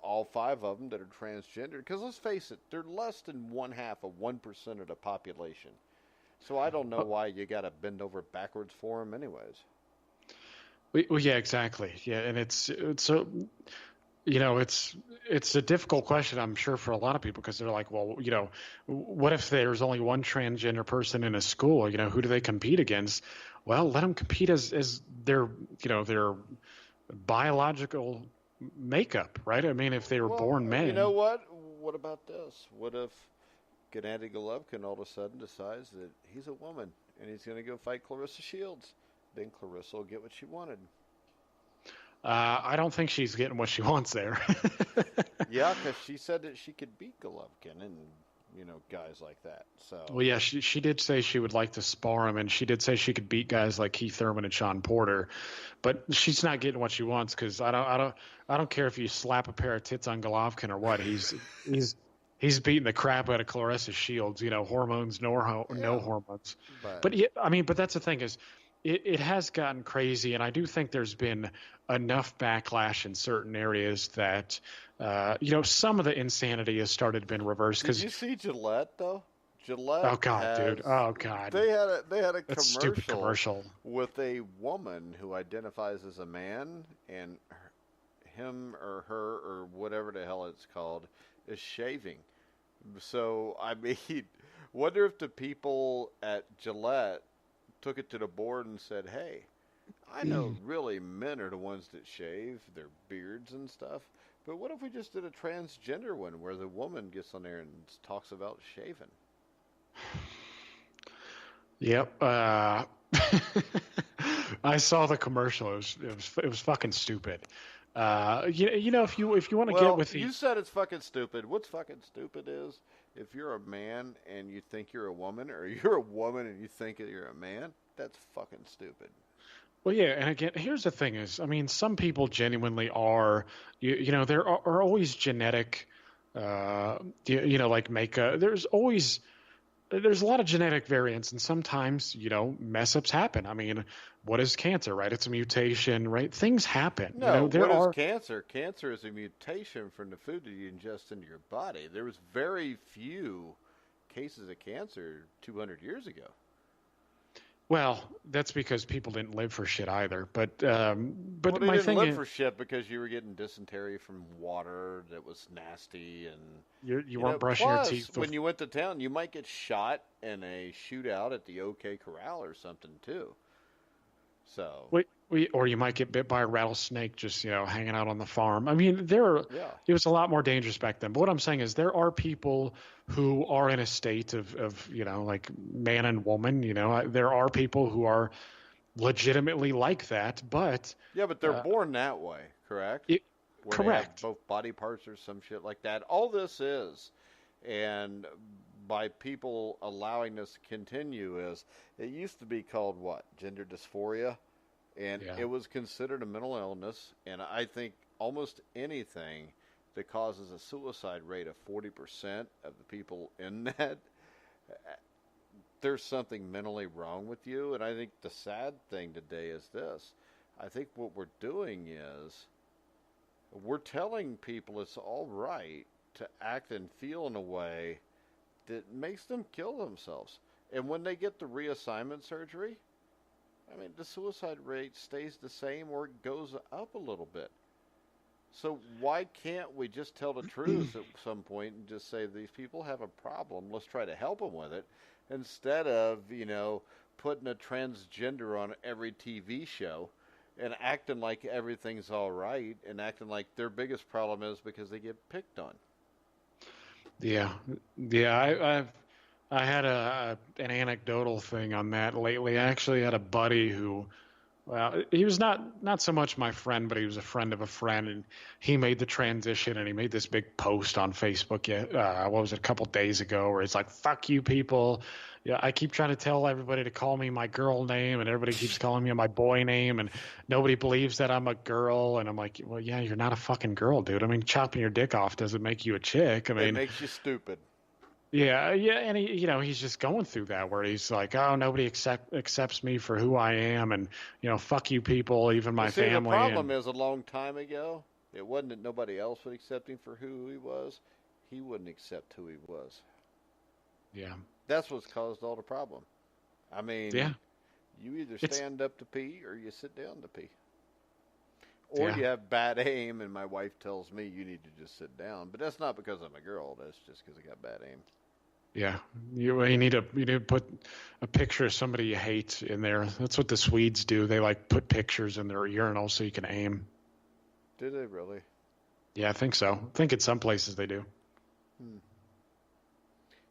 all 5 of them that are transgender. Because let's face it, they're less than 0.5% of the population. So I don't know why you got to bend over backwards for them anyways. Well, yeah, exactly. Yeah, and it's a difficult question, I'm sure, for a lot of people because they're like, well, what if there's only one transgender person in a school? Who do they compete against? Well, let them compete as their biological makeup, right? I mean, if they were born men. You know what? What about this? What if Gennady Golovkin all of a sudden decides that he's a woman and he's going to go fight Clarissa Shields? Then Clarissa will get what she wanted. I don't think she's getting what she wants there. Yeah, because she said that she could beat Golovkin and, guys like that. So. Well, yeah, she did say she would like to spar him, and she did say she could beat guys like Keith Thurman and Sean Porter, but she's not getting what she wants because I don't care if you slap a pair of tits on Golovkin or what. He's beating the crap out of Clarissa Shields. Hormones, no hormones. But that's the thing is. It has gotten crazy, and I do think there's been enough backlash in certain areas that, some of the insanity has started been reversed. Did you see Gillette, though? Gillette. Oh, God, dude. Oh, God. They had a stupid commercial with a woman who identifies as a man, and him or her or whatever the hell it's called is shaving. So, I mean, wonder if the people at Gillette took it to the board and said, hey, I know really men are the ones that shave their beards and stuff, but what if we just did a transgender one where the woman gets on there and talks about shaving? Yep. I saw the commercial. It was fucking stupid. If you want to get with you said it's fucking stupid. What's fucking stupid is if you're a man and you think you're a woman, or you're a woman and you think that you're a man, that's fucking stupid. Well, yeah, and again, here's the thing: is I mean, some people genuinely are, there are always genetic, like makeup. There's a lot of genetic variants, and sometimes, mess ups happen. I mean, what is cancer, right? It's a mutation, right? Things happen. No, There what is are. cancer? Cancer is a mutation from the food that you ingest into your body. There was very few cases of cancer 200 years ago. Well, that's because people didn't live for shit either. But Well, they my didn't thing live is, for shit because you were getting dysentery from water that was nasty, and you weren't brushing your plus, teeth. when you went to town, you might get shot in a shootout at the OK Corral or something too. So, Or you might get bit by a rattlesnake just, hanging out on the farm. I mean, yeah. it was a lot more dangerous back then. But what I'm saying is there are people who are in a state of like man and woman. There are people who are legitimately like that, but Yeah, but they're born that way, correct? Where correct. they have both body parts or some shit like that. All this is, and by people allowing this to continue, is it used to be called what? Gender dysphoria, and Yeah. it was considered a mental illness. And I think almost anything that causes a suicide rate of 40% of the people in that, there's something mentally wrong with you. And I think the sad thing today is this. I think what we're doing is we're telling people it's all right to act and feel in a way that makes them kill themselves. And when they get the reassignment surgery, I mean, the suicide rate stays the same or it goes up a little bit. So why can't we just tell the truth at some point and just say these people have a problem, let's try to help them with it, instead of, putting a transgender on every TV show and acting like everything's all right and acting like their biggest problem is because they get picked on. Yeah. I had an anecdotal thing on that lately. I actually had a buddy who, well, he was not so much my friend, but he was a friend of a friend, and he made the transition, and he made this big post on Facebook. What was it, a couple days ago, where he's like, "Fuck you, people. Yeah, I keep trying to tell everybody to call me my girl name, and everybody keeps calling me my boy name, and nobody believes that I'm a girl." And I'm like, "Well, yeah, you're not a fucking girl, dude. I mean, chopping your dick off doesn't make you a chick. I mean, it makes you stupid." Yeah, and he's just going through that where he's like, "Oh, nobody accepts me for who I am, and fuck you people, even my family." The problem is, a long time ago, it wasn't that nobody else would accept him for who he was; he wouldn't accept who he was. Yeah, that's what's caused all the problem. I mean, yeah, you either stand up to pee or you sit down to pee, or yeah. you have bad aim. And my wife tells me you need to just sit down, but that's not because I'm a girl. That's just because I got bad aim. Yeah, you need to put a picture of somebody you hate in there. That's what the Swedes do. They like put pictures in their urinal so you can aim. Do they really? Yeah, I think so. I think in some places they do.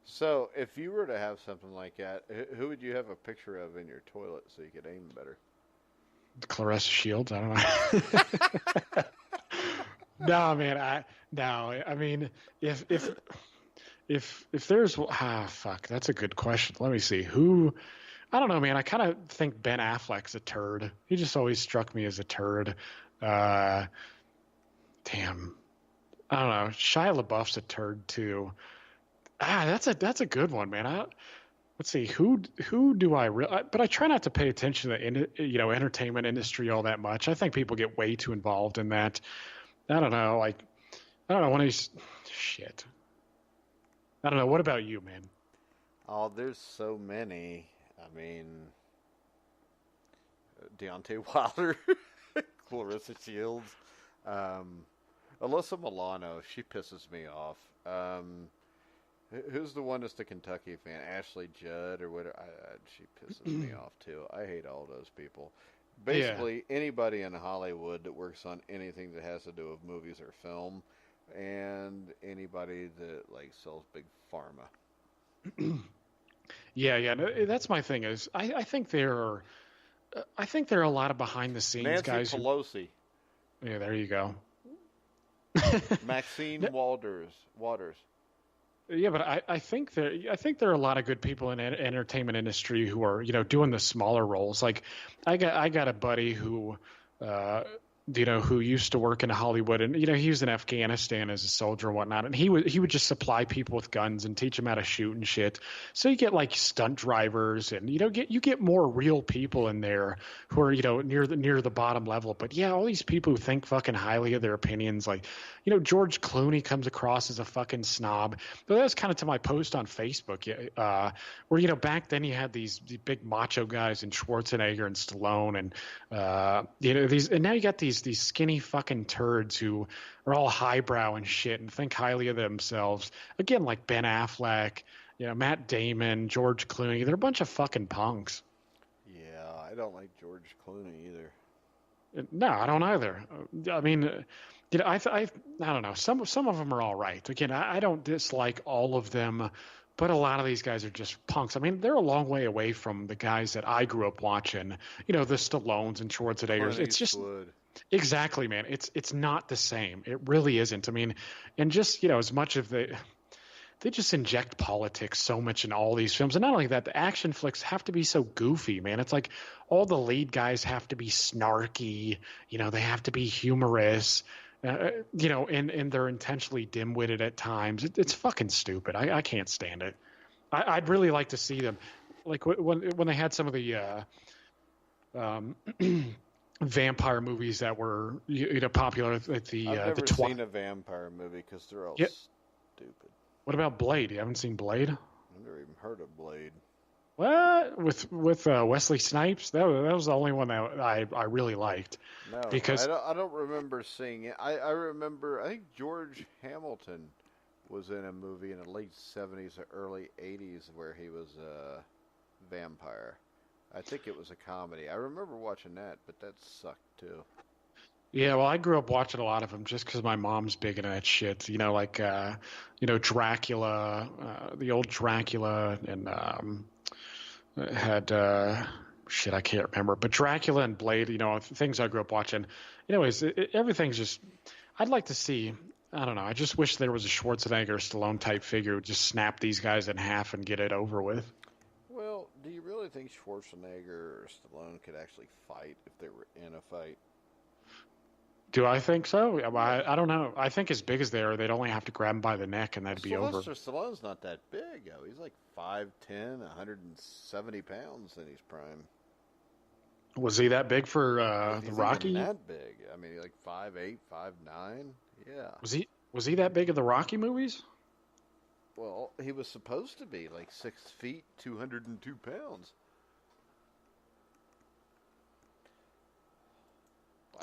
So, if you were to have something like that, who would you have a picture of in your toilet so you could aim better? Clarissa Shields. I don't know. No, man. I mean, if there's fuck, that's a good question. Let me see who. I don't know, man. I kind of think Ben Affleck's a turd. He just always struck me as a turd. Damn. I don't know. Shia LaBeouf's a turd too. That's a good one, man. Let's see who do I really? But I try not to pay attention to the entertainment industry all that much. I think people get way too involved in that. I don't know. I don't know when he's shit. I don't know. What about you, man? Oh, there's so many. I mean, Deontay Wilder, Clarissa Shields, Alyssa Milano. She pisses me off. Who's the one that's the Kentucky fan? Ashley Judd or whatever. She pisses me off too. I hate all those people. Basically, anybody in Hollywood that works on anything that has to do with movies or film, and anybody that sells big pharma. Yeah. That's my thing. Is I think there are a lot of behind the scenes Nancy guys. Pelosi. Yeah, there you go. Maxine Waters. Yeah, but I think there are a lot of good people in the entertainment industry who are doing the smaller roles. Like I got a buddy who uh, who used to work in Hollywood, and he was in Afghanistan as a soldier and whatnot, and he would just supply people with guns and teach them how to shoot and shit. So you get like stunt drivers, and you get more real people in there who are near the bottom level. But yeah, all these people who think fucking highly of their opinions, like George Clooney comes across as a fucking snob. But that was kind of to my post on Facebook, where back then you had these big macho guys in Schwarzenegger and Stallone, and these, and now you got these skinny fucking turds who are all highbrow and shit and think highly of themselves. Again, like Ben Affleck, Matt Damon, George Clooney. They're a bunch of fucking punks. Yeah, I don't like George Clooney either. No, I don't either. I mean, I don't know. Some of them are all right. Again, I don't dislike all of them, but a lot of these guys are just punks. I mean, they're a long way away from the guys that I grew up watching. The Stallones and Schwarzeneggers. It's just exactly, man. It's not the same. It really isn't. I mean, and just as much of they just inject politics so much in all these films. And not only that, the action flicks have to be so goofy, man. It's like all the lead guys have to be snarky. They have to be humorous. And they're intentionally dim-witted at times. It's fucking stupid. I can't stand it. I'd really like to see them, like when they had some of the vampire movies that were popular. Like I've never seen a vampire movie because they're all stupid. What about Blade? You haven't seen Blade? I've never even heard of Blade. What with Wesley Snipes? That was the only one that I really liked. No, because I don't remember seeing it. I remember, I think George Hamilton was in a movie in the late 70s or early 80s where he was a vampire. I think it was a comedy. I remember watching that, but that sucked too. Yeah, well, I grew up watching a lot of them just because my mom's big into that shit. Like Dracula, the old Dracula, and had shit I can't remember, but Dracula and Blade. Things I grew up watching. Anyways, everything's just. I'd like to see. I don't know. I just wish there was a Schwarzenegger or Stallone type figure who would just snap these guys in half and get it over with. Well, do you really think Schwarzenegger or Stallone could actually fight if they were in a fight? Do I think so? I don't know. I think as big as they are, they'd only have to grab him by the neck and that'd be over. Sylvester Stallone's not that big, though. He's like 5'10", 170 pounds in his prime. Was he that big for the Rocky? He's that big. I mean, like 5'8", 5'9". Yeah. Was he that big in the Rocky movies? Well, he was supposed to be like 6 feet, 202 pounds.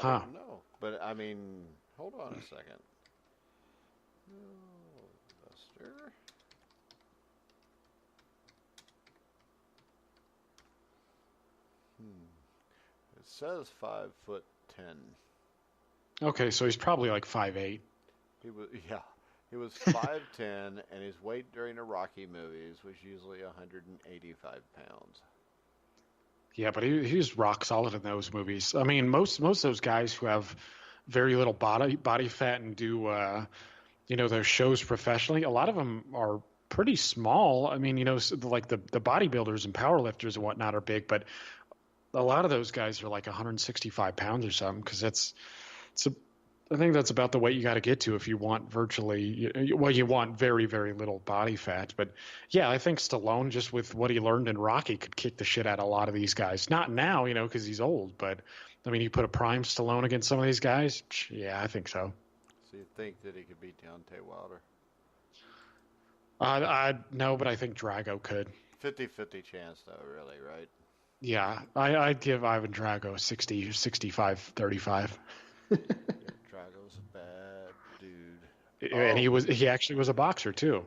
I don't know. But, I mean, hold on a second. Buster. It says 5'10". Okay, so he's probably like 5'8". He was 5'10", and his weight during the Rocky movies was usually 185 pounds. Yeah, but he was rock solid in those movies. I mean, most of those guys who have very little body fat and do their shows professionally, a lot of them are pretty small. I mean, like the bodybuilders and powerlifters and whatnot are big, but a lot of those guys are like 165 pounds or something because I think that's about the weight you got to get to if you want you want very, very little body fat. But yeah, I think Stallone, just with what he learned in Rocky, could kick the shit out of a lot of these guys. Not now, because he's old, but I mean, you put a prime Stallone against some of these guys. Yeah, I think so. So you think that he could beat Deontay Wilder? No, but I think Drago could. 50-50 chance, though, really, right? Yeah, I'd give Ivan Drago 60, 65, 35. Drago's a bad dude. And he actually was a boxer too.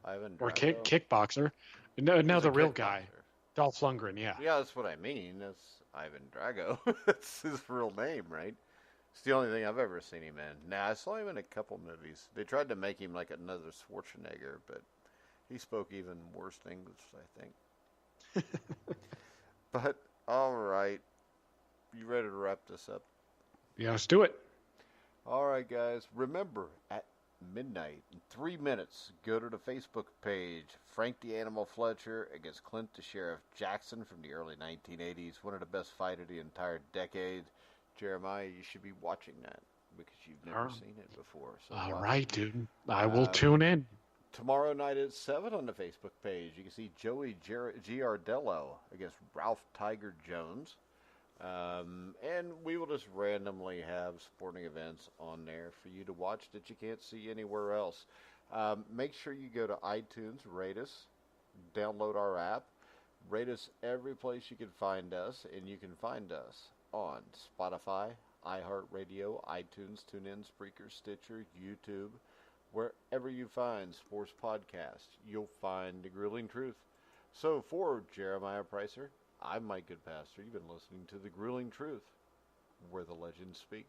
Ivan Drago? Or kickboxer. No, the real guy. Dolph Lundgren, yeah. Yeah, that's what I mean. That's Ivan Drago. That's his real name, right? It's the only thing I've ever seen him in. Now, I saw him in a couple movies. They tried to make him like another Schwarzenegger, but he spoke even worse English, I think. But, all right. You ready to wrap this up? Yeah, let's do it. All right, guys. Remember, at midnight. In 3 minutes, go to the Facebook page. Frank the Animal Fletcher against Clint the Sheriff Jackson from the early 1980s. One of the best fights of the entire decade. Jeremiah, you should be watching that because you've never seen it before. So all right, it. dude. I will tune in. Tomorrow night at 7 on the Facebook page, you can see Joey Giardello against Ralph Tiger Jones. And we will just randomly have sporting events on there for you to watch that you can't see anywhere else. Make sure you go to iTunes, rate us, download our app, rate us every place you can find us, and you can find us on Spotify, iHeartRadio, iTunes, TuneIn, Spreaker, Stitcher, YouTube. Wherever you find sports podcasts, you'll find The Grueling Truth. So for Jeremiah Preisser, I'm Mike Goodpaster. You've been listening to The Grueling Truth, where the legends speak.